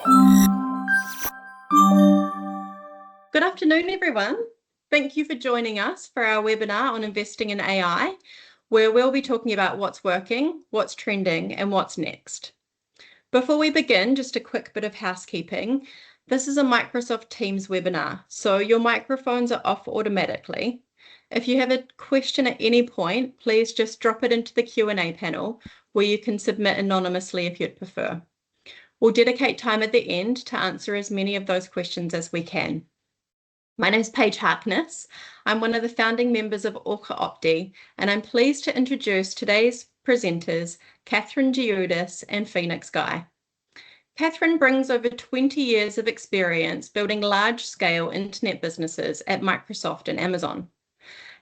Good afternoon, everyone. Thank you for joining us for our webinar on investing in AI, where we'll be talking about what's working, what's trending, and what's next. Before we begin, just a quick bit of housekeeping. This is a Microsoft Teams webinar, so your microphones are off automatically. If you have a question at any point, please just drop it into the Q&A panel, where you can submit anonymously if you'd prefer. We'll dedicate time at the end to answer as many of those questions as we can. My name is Paige Harkness. I'm one of the founding members of ORCA Opti, and I'm pleased to introduce today's presenters, Catherine Giudes and Phoenix Guy. Catherine brings over 20 years of experience building large-scale internet businesses at Microsoft and Amazon.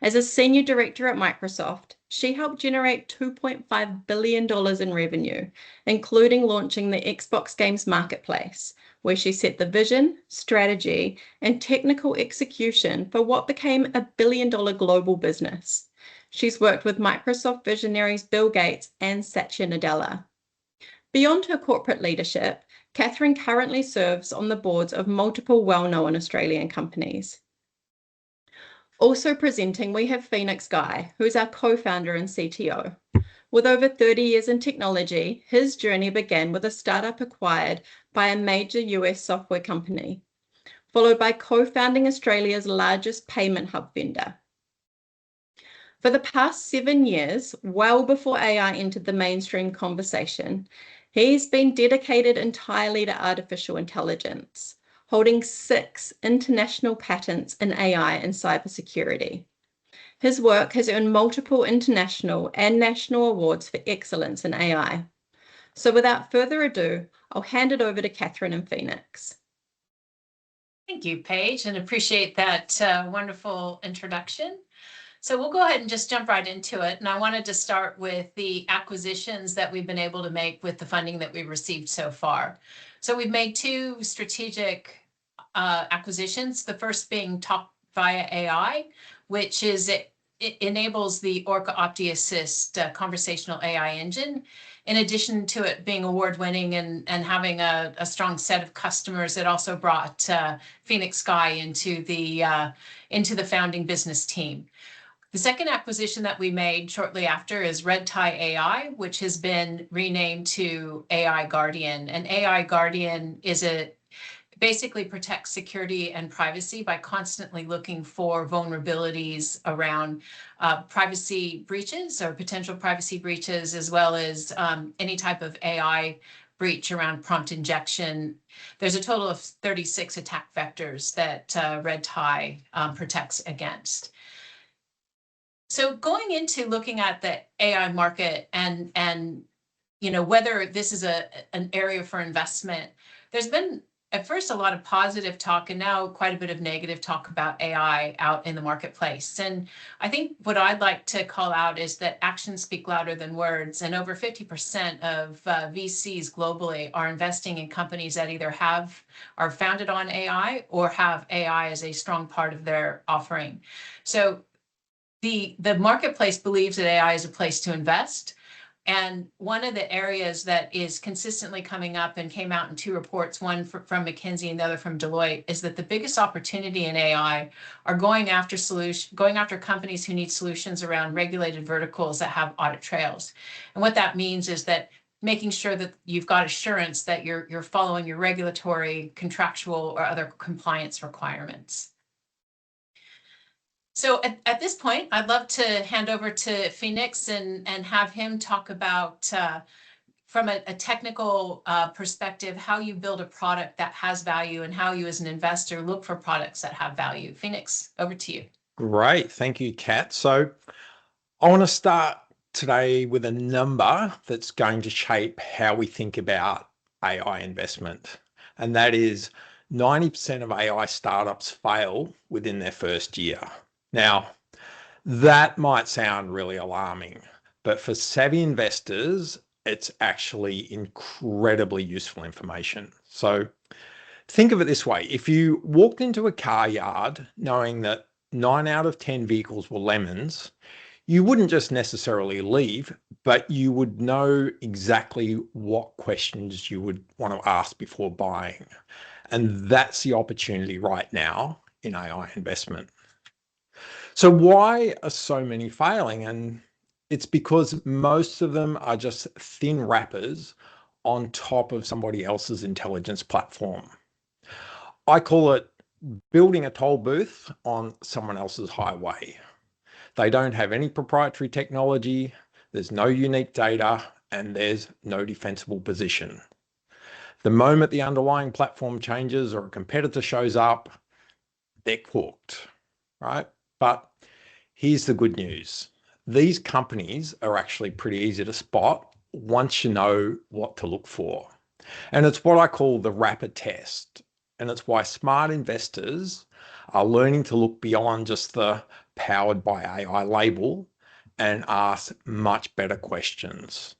As a senior director at Microsoft, she helped generate $2.5 billion in revenue, including launching the Xbox Games Marketplace, where she set the vision, strategy, and technical execution for what became a billion-dollar global business. She's worked with Microsoft visionaries Bill Gates and Satya Nadella. Beyond her corporate leadership, Catherine currently serves on the boards of multiple well-known Australian companies. Also presenting, we have Phoenix Guy, who is our co-founder and CTO. With over 30 years in technology, his journey began with a startup acquired by a major US software company, followed by co-founding Australia's largest payment hub vendor. For the past 7 years, well before AI entered the mainstream conversation, he's been dedicated entirely to artificial intelligence, holding 6 international patents in AI and cybersecurity. His work has earned multiple international and national awards for excellence in AI. So without further ado, I'll hand it over to Catherine and Phoenix. Thank you, Paige, and appreciate that wonderful introduction. So we'll go ahead and just jump right into it. And I wanted to start with the acquisitions that we've been able to make with the funding that we've received so far. So we've made 2 strategic acquisitions, the first being Talk via AI, which is it enables the ORCA Opti Assist conversational AI engine. In addition to it being award-winning and having a strong set of customers, it also brought Phoenix Guy into the founding business team. The second acquisition that we made shortly after is Red Tie AI, which has been renamed to AI Guardian. And AI Guardian basically protects security and privacy by constantly looking for vulnerabilities around privacy breaches or potential privacy breaches, as well as any type of AI breach around prompt injection. There's a total of 36 attack vectors that Red Tie protects against. So going into looking at the AI market and whether this is an area for investment, there's been at first a lot of positive talk and now quite a bit of negative talk about AI out in the marketplace. And I think what I'd like to call out is that actions speak louder than words, and over 50% of VCs globally are investing in companies that either are founded on AI or have AI as a strong part of their offering. So the marketplace believes that AI is a place to invest. And one of the areas that is consistently coming up and came out in 2 reports, one from McKinsey and the other from Deloitte, is that the biggest opportunity in AI are going after companies who need solutions around regulated verticals that have audit trails. And what that means is that making sure that you've got assurance that you're following your regulatory, contractual, or other compliance requirements. So at this point, I'd love to hand over to Phoenix and have him talk about, from a technical perspective, how you build a product that has value and how you as an investor look for products that have value. Phoenix, over to you. Great. Thank you, Kat. So I want to start today with a number that's going to shape how we think about AI investment. And that is 90% of AI startups fail within their first year. Now, that might sound really alarming, but for savvy investors, it's actually incredibly useful information. So think of it this way. If you walked into a car yard knowing that 9 out of 10 vehicles were lemons, You wouldn't just necessarily leave, but you would know exactly what questions you would want to ask before buying. And that's the opportunity right now in AI investment. So why are so many failing? And it's because most of them are just thin wrappers on top of somebody else's intelligence platform. I call it building a toll booth on someone else's highway. They don't have any proprietary technology, there's no unique data, and there's no defensible position. The moment the underlying platform changes or a competitor shows up, they're cooked, right? But here's the good news. These companies are actually pretty easy to spot once you know what to look for. And it's what I call the rapid test. And it's why smart investors are learning to look beyond just the powered by AI label and ask much better questions.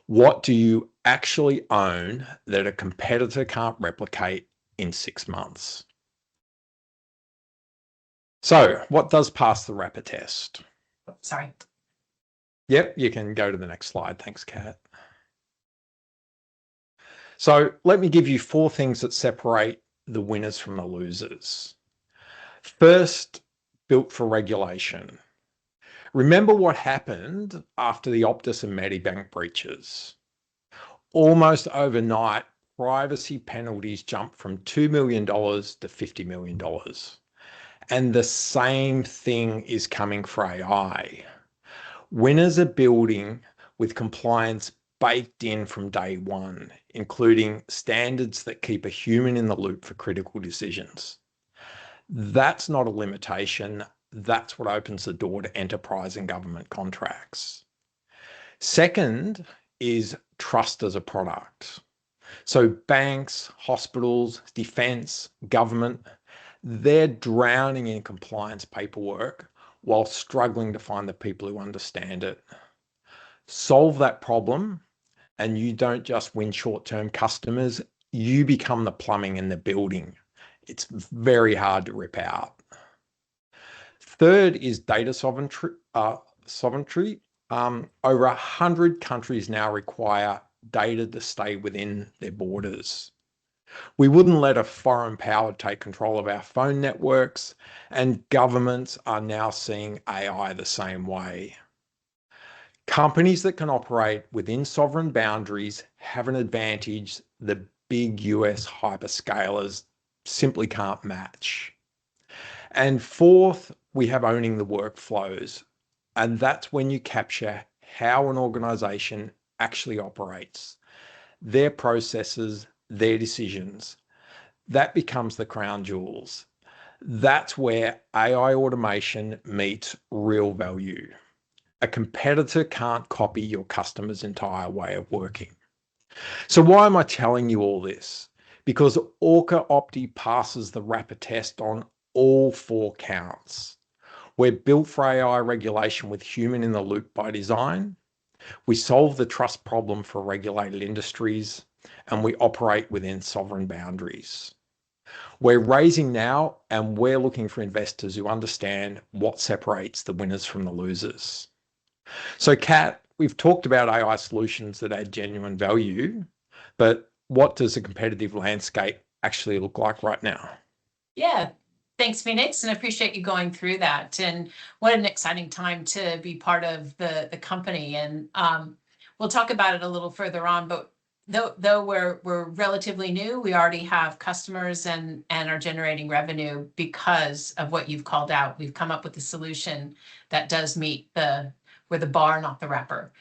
What do you actually own that a competitor can't replicate in 6 months? So what does pass the rapid test? Sorry. Yep, you can go to the next slide. Thanks, Kat. So let me give you 4 things that separate the winners from the losers. First, built for regulation. Remember what happened after the Optus and Medibank breaches. Almost overnight, privacy penalties jumped from $2 million to $50 million. And the same thing is coming for AI. Winners are building with compliance baked in from day one, including standards that keep a human in the loop for critical decisions. That's not a limitation. That's what opens the door to enterprise and government contracts. Second is trust as a product. So banks, hospitals, defense, government, they're drowning in compliance paperwork while struggling to find the people who understand it. Solve that problem, and you don't just win short-term customers, you become the plumbing in the building. It's very hard to rip out. Third is data sovereignty. Over 100 countries now require data to stay within their borders. We wouldn't let a foreign power take control of our phone networks, and governments are now seeing AI the same way. Companies that can operate within sovereign boundaries have an advantage the big US hyperscalers simply can't match. And fourth, we have owning the workflows. And that's when you capture how an organization actually operates, their processes, their decisions. That becomes the crown jewels. That's where AI automation meets real value. A competitor can't copy your customer's entire way of working. So why am I telling you all this? Because ORCA Opti passes the rapid test on all 4 counts. We're built for AI regulation with human in the loop by design. We solve the trust problem for regulated industries, and we operate within sovereign boundaries. We're raising now, and we're looking for investors who understand what separates the winners from the losers. So, Kat, we've talked about AI solutions that add genuine value, but what does the competitive landscape actually look like right now? Yeah, thanks, Phoenix, and I appreciate you going through that. And what an exciting time to be part of the company. And we'll talk about it a little further on, but though we're relatively new, we already have customers and are generating revenue because of what you've called out. We've come up with a solution that does meet we're the bar, not the wrapper.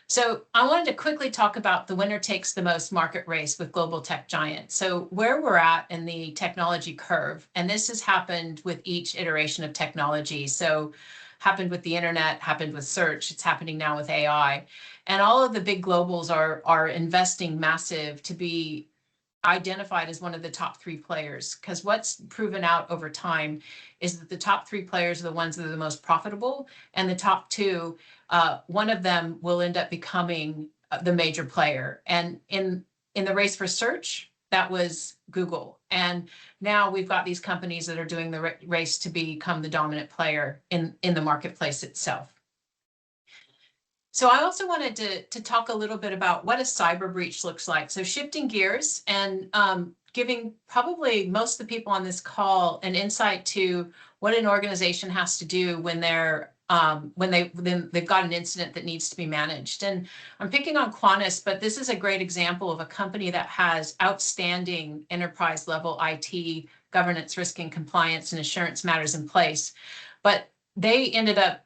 So I wanted to quickly talk about the winner takes the most market race with global tech giants. So where we're at in the technology curve, and this has happened with each iteration of technology. So happened with the internet, happened with search, it's happening now with AI. And all of the big globals are investing massive to be identified as one of the top 3 players, because what's proven out over time is that the top 3 players are the ones that are the most profitable, and the top 2, one of them will end up becoming the major player. And in the race for search, that was Google. And now we've got these companies that are doing the race to become the dominant player in the marketplace itself. So I also wanted to talk a little bit about what a cyber breach looks like. So shifting gears and giving probably most of the people on this call an insight to what an organization has to do when they've got an incident that needs to be managed. And I'm picking on Qantas, but this is a great example of a company that has outstanding enterprise level IT governance, risk and compliance and assurance matters in place. But they ended up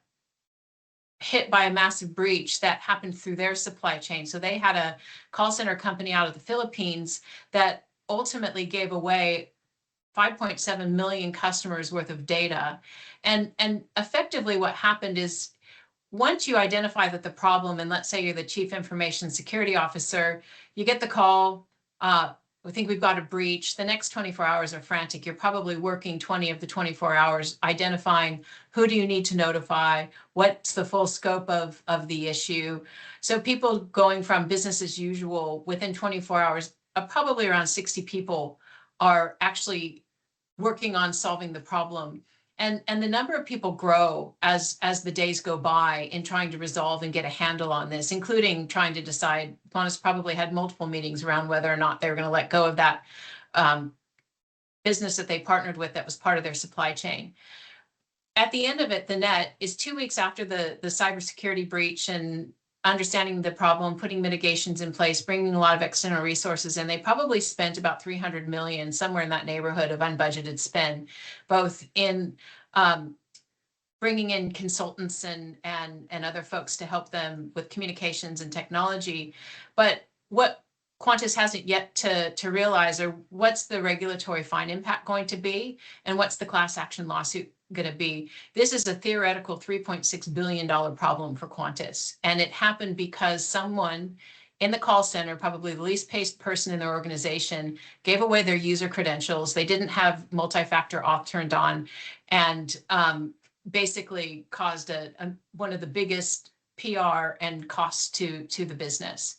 hit by a massive breach that happened through their supply chain. So they had a call center company out of the Philippines that ultimately gave away 5.7 million customers worth of data. And effectively what happened is once you identify that the problem, and let's say you're the chief information security officer, you get the call, we think we've got a breach. The next 24 hours are frantic. You're probably working 20 of the 24 hours identifying who do you need to notify, what's the full scope of the issue. So people going from business as usual within 24 hours, probably around 60 people are actually working on solving the problem. And the number of people grow as the days go by in trying to resolve and get a handle on this, including trying to decide. Qantas probably had multiple meetings around whether or not they were going to let go of that business that they partnered with that was part of their supply chain. At the end of it, the net is 2 weeks after the cybersecurity breach and understanding the problem, putting mitigations in place, bringing a lot of external resources in. They probably spent about 300 million, somewhere in that neighborhood of unbudgeted spend, both in bringing in consultants and other folks to help them with communications and technology. But what Qantas hasn't yet to realize are what's the regulatory fine impact going to be and what's the class action lawsuit going to be. This is a theoretical $3.6 billion problem for Qantas. And it happened because someone in the call center, probably the least paid person in their organization, gave away their user credentials. They didn't have multi-factor auth turned on and basically caused one of the biggest PR and costs to the business.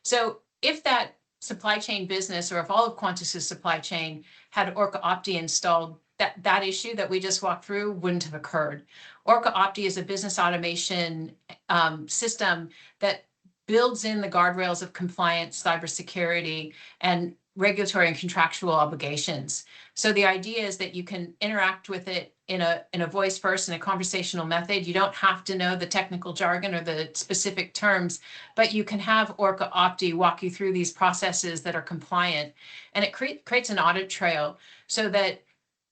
So if that supply chain business, or if all of Qantas's supply chain had ORCA Opti installed, that issue that we just walked through wouldn't have occurred. ORCA Opti is a business automation system that builds in the guardrails of compliance, cybersecurity, and regulatory and contractual obligations. So the idea is that you can interact with it in a voice first, in a conversational method. You don't have to know the technical jargon or the specific terms, but you can have ORCA Opti walk you through these processes that are compliant. And it creates an audit trail so that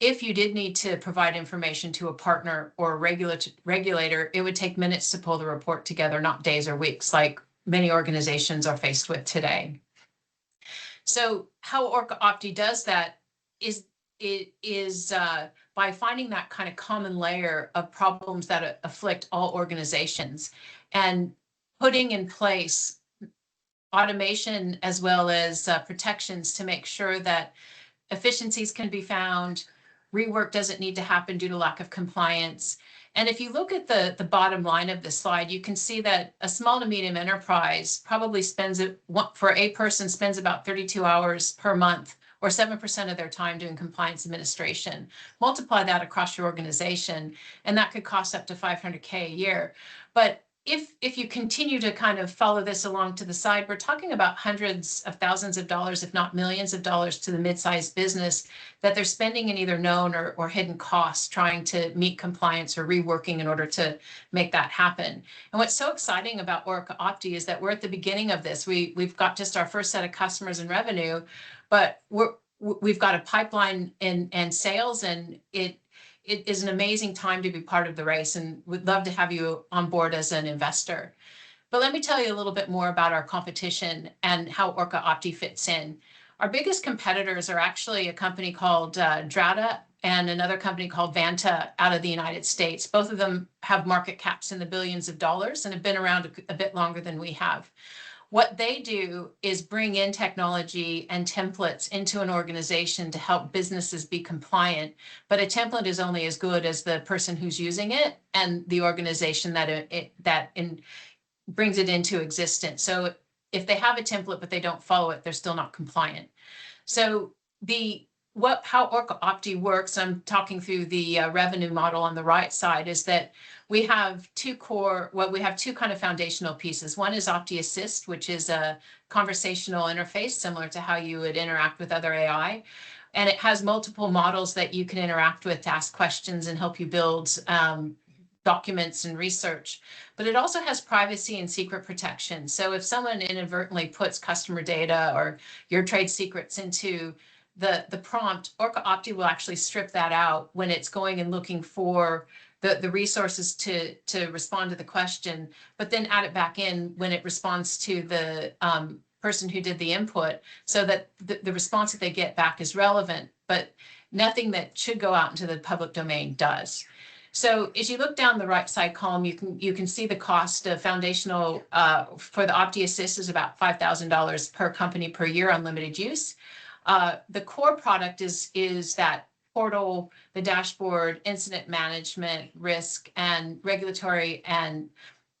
if you did need to provide information to a partner or a regulator, it would take minutes to pull the report together, not days or weeks, like many organizations are faced with today. So how ORCA Opti does that is by finding that kind of common layer of problems that afflict all organizations and putting in place automation as well as protections to make sure that efficiencies can be found, rework doesn't need to happen due to lack of compliance. And if you look at the bottom line of this slide, you can see that a small to medium enterprise probably for a person spends about 32 hours per month, or 7% of their time doing compliance administration. Multiply that across your organization, and that could cost up to $500K a year. But if you continue to kind of follow this along to the side, we're talking about hundreds of thousands of dollars, if not millions of dollars, to the mid-sized business that they're spending in either known or hidden costs trying to meet compliance or reworking in order to make that happen. And what's so exciting about ORCA Opti is that we're at the beginning of this. We've got just our first set of customers and revenue, but we've got a pipeline and sales, and it is an amazing time to be part of the race, and we'd love to have you on board as an investor. But let me tell you a little bit more about our competition and how ORCA Opti fits in. Our biggest competitors are actually a company called Drata and another company called Vanta out of the United States. Both of them have market caps in the billions of dollars and have been around a bit longer than we have. What they do is bring in technology and templates into an organization to help businesses be compliant. But a template is only as good as the person who's using it and the organization that brings it into existence. So if they have a template but they don't follow it, they're still not compliant. So the how ORCA Opti works, I'm talking through the revenue model on the right side, is that we have two kind of foundational pieces. One is Opti Assist, which is a conversational interface similar to how you would interact with other AI. And it has multiple models that you can interact with to ask questions and help you build documents and research. But it also has privacy and secret protection. So if someone inadvertently puts customer data or your trade secrets into the prompt, ORCA Opti will actually strip that out when it's going and looking for the resources to respond to the question, but then add it back in when it responds to the person who did the input, so that the response that they get back is relevant, but nothing that should go out into the public domain does. So as you look down the right side column, you can see the cost of foundational for the Opti Assist is about $5,000 per company per year, unlimited use. The core product is that portal, the dashboard, incident management, risk, and regulatory and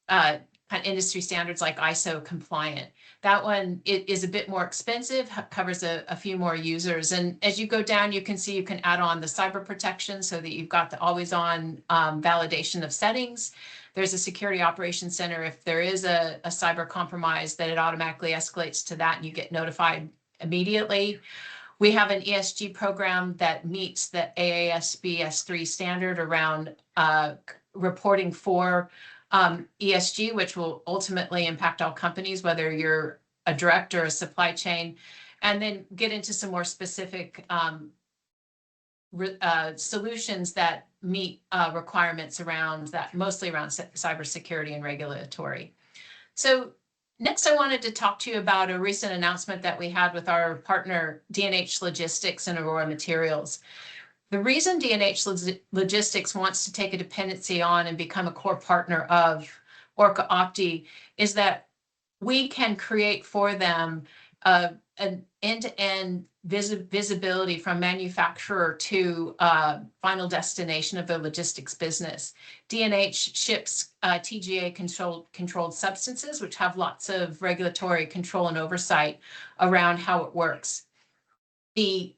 kind of industry standards like ISO compliant. That one, it is a bit more expensive, covers a few more users. And as you go down, you can see you can add on the cyber protection so that you've got the always on validation of settings. There's a security operations center. If there is a cyber compromise, that it automatically escalates to that and you get notified immediately. We have an ESG program that meets the AASB S3 standard around reporting for ESG, which will ultimately impact all companies, whether you're a direct or a supply chain, and then get into some more specific solutions that meet requirements around that, mostly around cybersecurity and regulatory. So next, I wanted to talk to you about a recent announcement that we had with our partner D&H Logistics and Aurora Materials. The reason D&H Logistics wants to take a dependency on and become a core partner of ORCA Opti is that we can create for them an end-to-end visibility from manufacturer to final destination of their logistics business. D&H ships TGA controlled substances, which have lots of regulatory control and oversight around how it works. The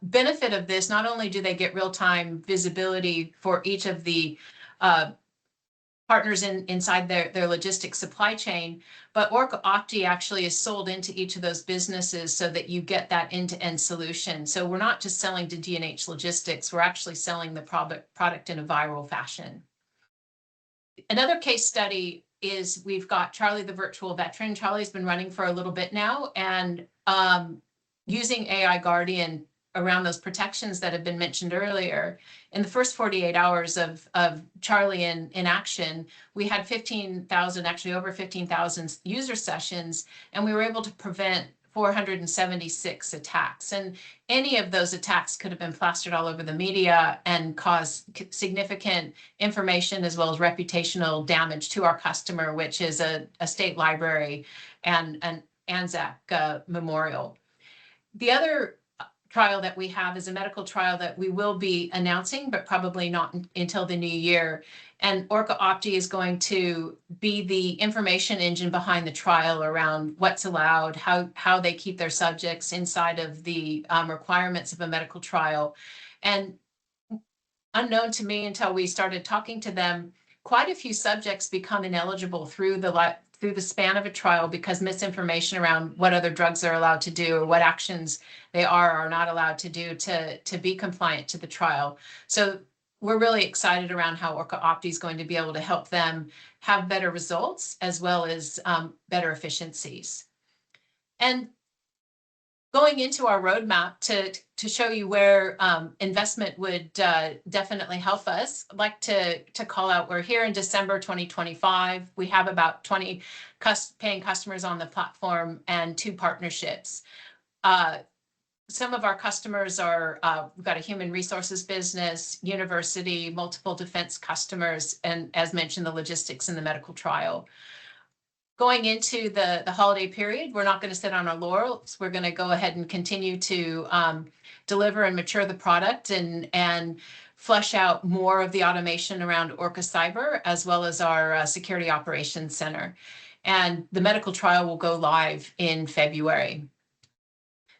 benefit of this, not only do they get real-time visibility for each of the partners inside their logistics supply chain, but ORCA Opti actually is sold into each of those businesses so that you get that end-to-end solution. So we're not just selling to D&H Logistics, we're actually selling the product in a viral fashion. Another case study is we've got Charlie the virtual veteran. Charlie's been running for a little bit now, and using AI Guardian around those protections that have been mentioned earlier. In the first 48 hours of Charlie in action, we had 15,000, actually over 15,000 user sessions, and we were able to prevent 476 attacks. And any of those attacks could have been plastered all over the media and caused significant information as well as reputational damage to our customer, which is a state library and an Anzac memorial. The other trial that we have is a medical trial that we will be announcing, but probably not until the new year. And ORCA Opti is going to be the information engine behind the trial around what's allowed, how they keep their subjects inside of the requirements of a medical trial. And unknown to me until we started talking to them, quite a few subjects become ineligible through the span of a trial because misinformation around what other drugs they're allowed to do or what actions they are or not allowed to do to be compliant to the trial. So we're really excited around how ORCA Opti is going to be able to help them have better results as well as better efficiencies. And going into our roadmap to show you where investment would definitely help us, I'd like to call out, we're here in December 2025. We have about 20 paying customers on the platform and 2 partnerships. Some of our customers are, we've got a human resources business, university, multiple defense customers, and as mentioned, the logistics and the medical trial. Going into the holiday period, we're not going to sit on our laurels. We're going to go ahead and continue to deliver and mature the product and flesh out more of the automation around ORCA Cyber, as well as our Security Operations Center. And the medical trial will go live in February.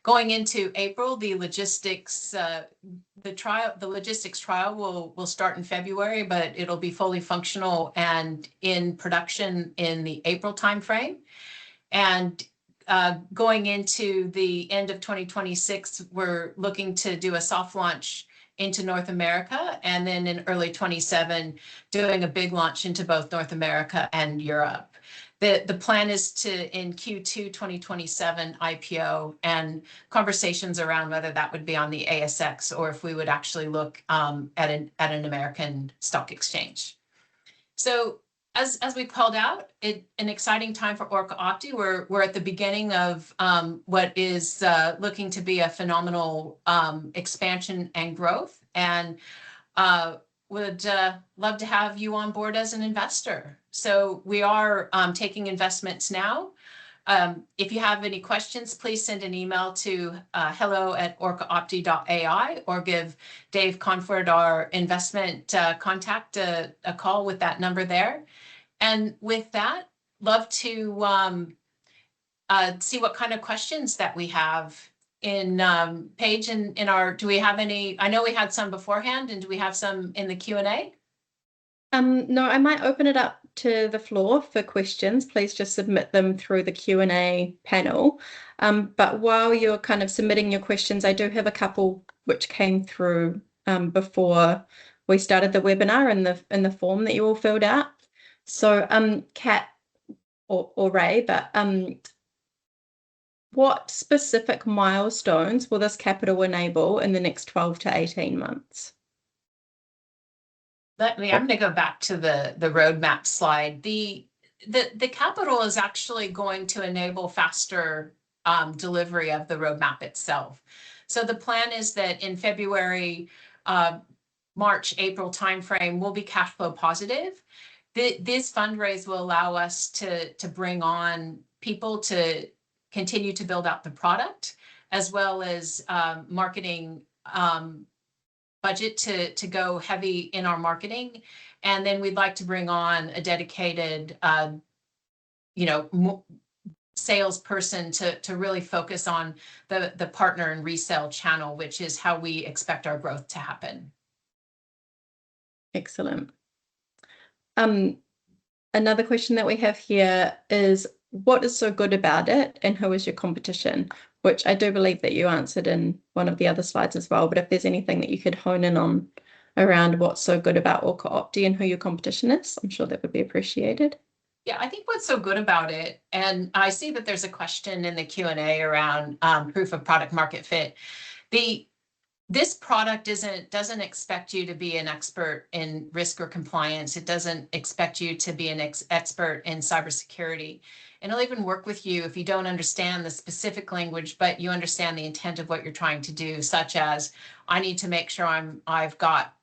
Going into April, the logistics trial will start in February, but it'll be fully functional and in production in the April timeframe. And going into the end of 2026, we're looking to do a soft launch into North America, and then in early 27, doing a big launch into both North America and Europe. The plan is to, in Q2 2027, IPO, and conversations around whether that would be on the ASX or if we would actually look at an American stock exchange. So as we called out, an exciting time for ORCA Opti. We're at the beginning of what is looking to be a phenomenal expansion and growth, and would love to have you on board as an investor. So we are taking investments now. If you have any questions, please send an email to hello@orcaopti.ai or give Dave Conford, our investment contact, a call with that number there. And with that, love to see what kind of questions that we have in Paige, in our, do we have any? I know we had some beforehand, and do we have some in the Q&A? No, I might open it up to the floor for questions. Please just submit them through the Q&A panel. But while you're kind of submitting your questions, I do have a couple which came through before we started the webinar in the form that you all filled out. So Kat or Ray, but what specific milestones will this capital enable in the next 12 to 18 months? I'm going to go back to the roadmap slide. The capital is actually going to enable faster delivery of the roadmap itself. So the plan is that in February, March, April timeframe, we'll be cash flow positive. This fundraise will allow us to bring on people to continue to build out the product, as well as marketing budget to go heavy in our marketing. And then we'd like to bring on a dedicated, salesperson to really focus on the partner and resale channel, which is how we expect our growth to happen. Excellent. Another question that we have here is, what is so good about it and who is your competition? Which I do believe that you answered in one of the other slides as well, but if there's anything that you could hone in on around what's so good about ORCA Opti and who your competition is, I'm sure that would be appreciated. Yeah, I think what's so good about it, and I see that there's a question in the Q&A around proof of product market fit. This product doesn't expect you to be an expert in risk or compliance. It doesn't expect you to be an expert in cybersecurity. And it'll even work with you if you don't understand the specific language, but you understand the intent of what you're trying to do, such as, I need to make sure I've got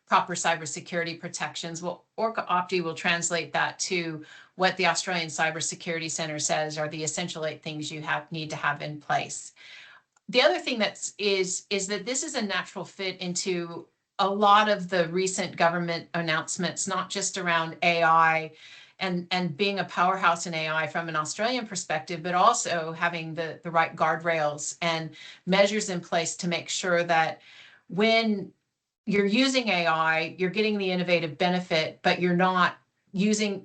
proper cybersecurity protections. Well, ORCA Opti will translate that to what the Australian Cybersecurity Centre says are the essential 8 things you need to have in place. The other thing is that this is a natural fit into a lot of the recent government announcements, not just around AI and being a powerhouse in AI from an Australian perspective, but also having the right guardrails and measures in place to make sure that when you're using AI, you're getting the innovative benefit, but you're not losing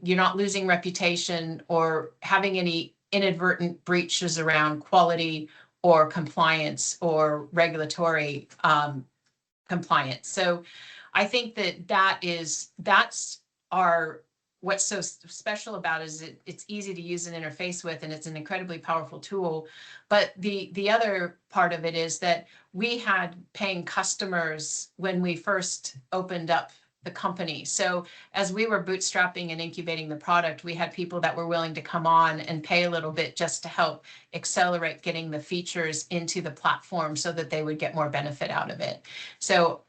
reputation or having any inadvertent breaches around quality or compliance or regulatory compliance. So I think that's what's so special about it, is it's easy to use and interface with, and it's an incredibly powerful tool. But the other part of it is that we had paying customers when we first opened up the company. So as we were bootstrapping and incubating the product, we had people that were willing to come on and pay a little bit just to help accelerate getting the features into the platform so that they would get more benefit out of it. So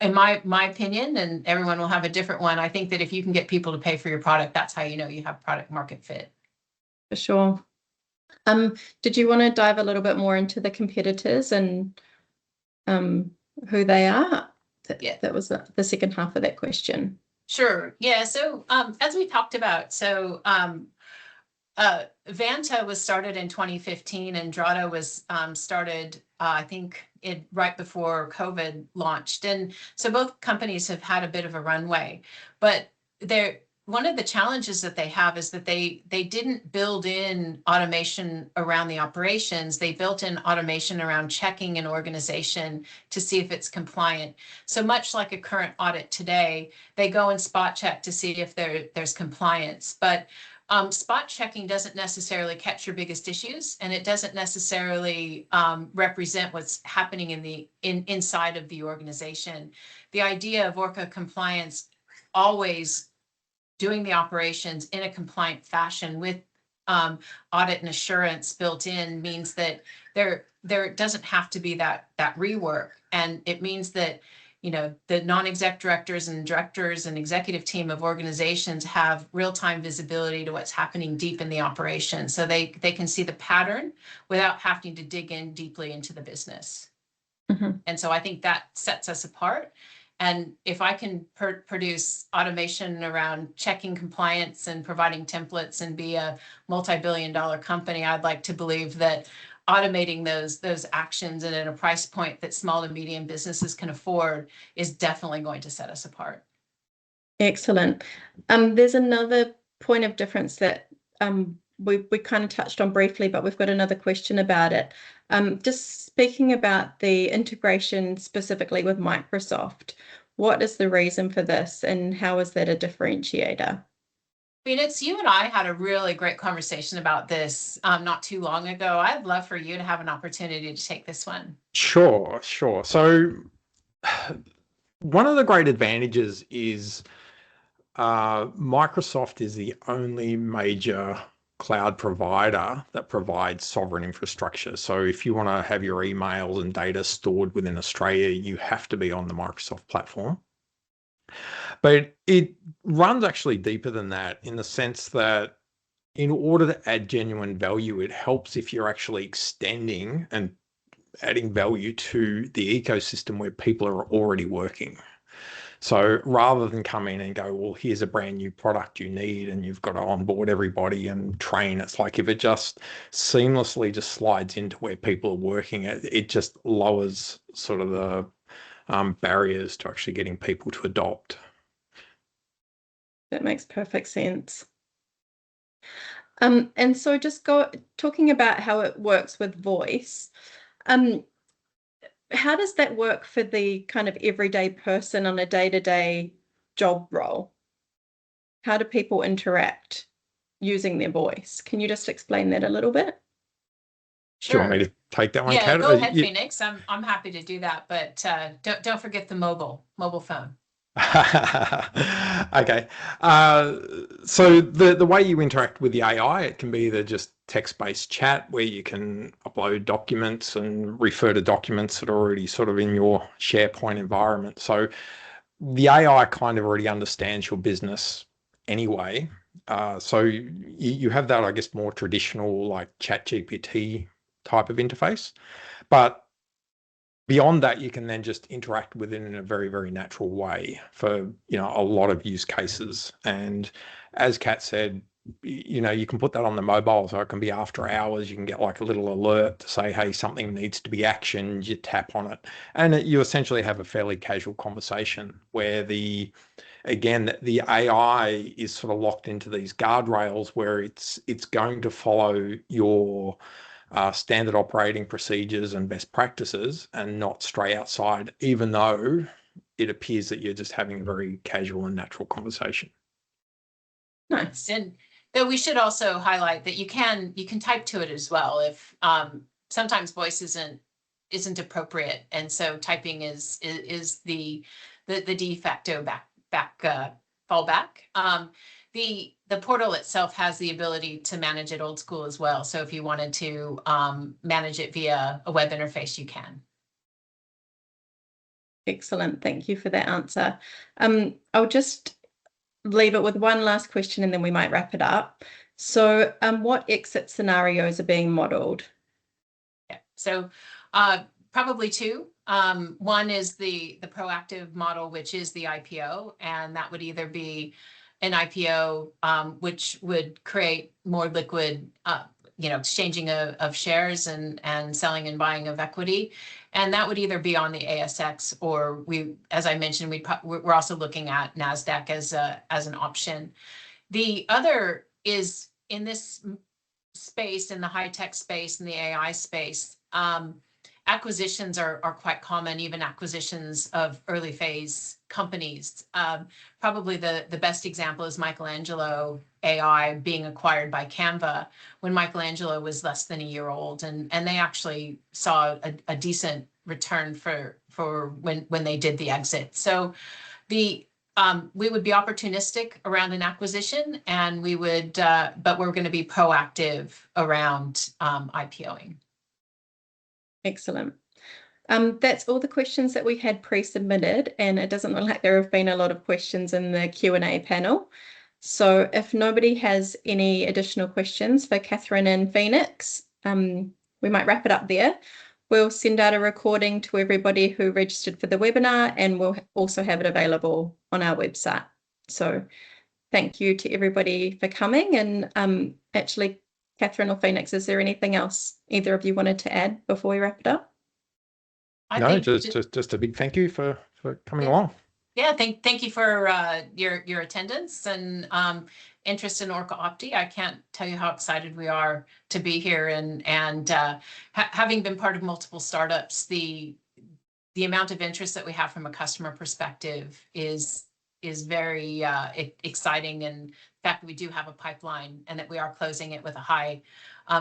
in my opinion, and everyone will have a different one, I think that if you can get people to pay for your product, that's how you know you have product market fit. For sure. Did you want to dive a little bit more into the competitors and who they are? Yeah. That was the second half of that question. Sure. Yeah. So as we talked about, so Vanta was started in 2015 and Drata was started, I think, right before COVID launched. And so both companies have had a bit of a runway, but one of the challenges that they have is that they didn't build in automation around the operations. They built in automation around checking an organization to see if it's compliant. So much like a current audit today, they go and spot check to see if there's compliance. But spot checking doesn't necessarily catch your biggest issues, and it doesn't necessarily represent what's happening inside of the organization. The idea of ORCA compliance always doing the operations in a compliant fashion with audit and assurance built in means that there doesn't have to be that rework, and it means that the non-exec directors and executive team of organizations have real-time visibility to what's happening deep in the operation, so they can see the pattern without having to dig in deeply into the business. And so I think that sets us apart. And if I can produce automation around checking compliance and providing templates and be a multi-billion-dollar company, I'd like to believe that automating those actions and at a price point that small to medium businesses can afford is definitely going to set us apart. Excellent. There's another point of difference that we kind of touched on briefly, but we've got another question about it. Just speaking about the integration specifically with Microsoft, what is the reason for this and how is that a differentiator? Phoenix, you and I had a really great conversation about this not too long ago. I'd love for you to have an opportunity to take this one. Sure. So one of the great advantages is Microsoft is the only major cloud provider that provides sovereign infrastructure. So if you want to have your emails and data stored within Australia, you have to be on the Microsoft platform. But it runs actually deeper than that, in the sense that in order to add genuine value, it helps if you're actually extending and adding value to the ecosystem where people are already working. So rather than come in and go, well, here's a brand new product you need and you've got to onboard everybody and train, it's like if it just seamlessly just slides into where people are working, it just lowers sort of the barriers to actually getting people to adopt. That makes perfect sense. And so just talking about how it works with voice, how does that work for the kind of everyday person on a day-to-day job role? How do people interact using their voice? Can you just explain that a little bit? Sure. Do you want me to take that one, Yeah, Kat? go ahead, Phoenix. I'm happy to do that, but don't forget the mobile phone. Okay. So the way you interact with the AI, it can be either just text-based chat where you can upload documents and refer to documents that are already sort of in your SharePoint environment. So the AI kind of already understands your business anyway. So you have that, I guess, more traditional like ChatGPT type of interface. But beyond that, you can then just interact with it in a very, very natural way for, a lot of use cases. And as Kat said, you can put that on the mobile, so it can be after hours. You can get like a little alert to say, hey, something needs to be actioned. You tap on it, and you essentially have a fairly casual conversation where the AI is sort of locked into these guardrails where it's going to follow your standard operating procedures and best practices and not stray outside, even though it appears that you're just having a very casual and natural conversation. Nice. And though we should also highlight that you can type to it as well if sometimes voice isn't appropriate, and so typing is the de facto fallback. The portal itself has the ability to manage it old school as well. So if you wanted to manage it via a web interface, you can. Excellent. Thank you for that answer. I'll just leave it with one last question and then we might wrap it up. So what exit scenarios are being modeled? Yeah. So probably two. One is the proactive model, which is the IPO, and that would either be an IPO, which would create more liquid, exchanging of shares and selling and buying of equity. And that would either be on the ASX or as I mentioned, we're also looking at NASDAQ as an option. The other is in this space, in the high tech space, in the AI space, acquisitions are quite common, even acquisitions of early phase companies. Probably the best example is Michelangelo AI being acquired by Canva when Michelangelo was less than a year old, and they actually saw a decent return for when they did the exit. So we would be opportunistic around an acquisition, and but we're going to be proactive around IPOing. Excellent. That's all the questions that we had pre-submitted, and it doesn't look like there have been a lot of questions in the Q&A panel. So if nobody has any additional questions for Catherine and Phoenix, we might wrap it up there. We'll send out a recording to everybody who registered for the webinar, and we'll also have it available on our website. So thank you to everybody for coming. And actually, Catherine or Phoenix, is there anything else either of you wanted to add before we wrap it up? No, just a big thank you for coming along. Yeah, thank you for your attendance and interest in ORCA Opti. I can't tell you how excited we are to be here, and having been part of multiple startups, the amount of interest that we have from a customer perspective is very exciting, and the fact that we do have a pipeline and that we are closing it with a high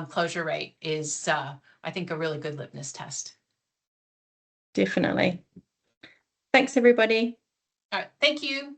closure rate is, I think, a really good litmus test. Definitely. Thanks, everybody. All right, thank you.